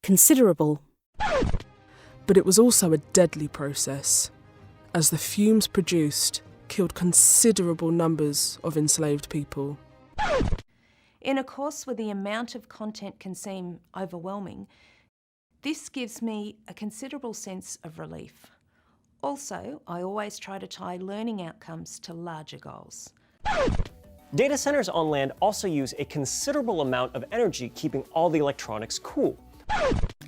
Considerable. But it was also a deadly process, as the fumes produced killed considerable numbers of enslaved people. In a course where the amount of content can seem overwhelming, this gives me a considerable sense of relief. Also, I always try to tie learning outcomes to larger goals. Data centers on land also use a considerable amount of energy keeping all the electronics cool.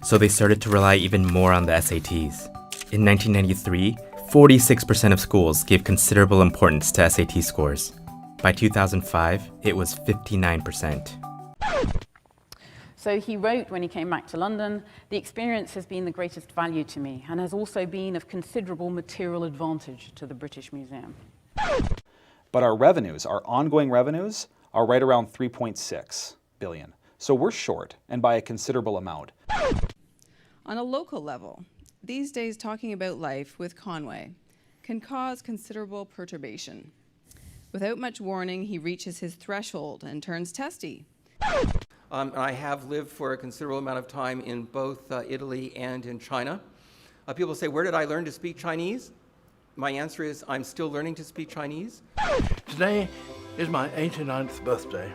So they started to rely even more on the SATs. In 1993, 46% of schools gave considerable importance to SAT scores. By 2005, it was 59%. So he wrote when he came back to London, "The experience has been the greatest value to me and has also been of considerable material advantage to the British Museum." But our revenues, our ongoing revenues, are right around 3.6 billion. So we're short, and by a considerable amount. On a local level, these days talking about life with Conway can cause considerable perturbation. Without much warning, he reaches his threshold and turns testy. I have lived for a considerable amount of time in both Italy and in China. People say, where did I learn to speak Chinese? My answer is, I'm still learning to speak Chinese. Today is my 89th birthday,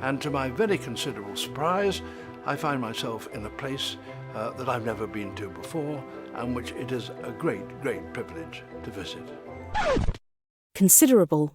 and to my very considerable surprise, I find myself in a place that I've never been to before, and which it is a great, great privilege to visit. Considerable.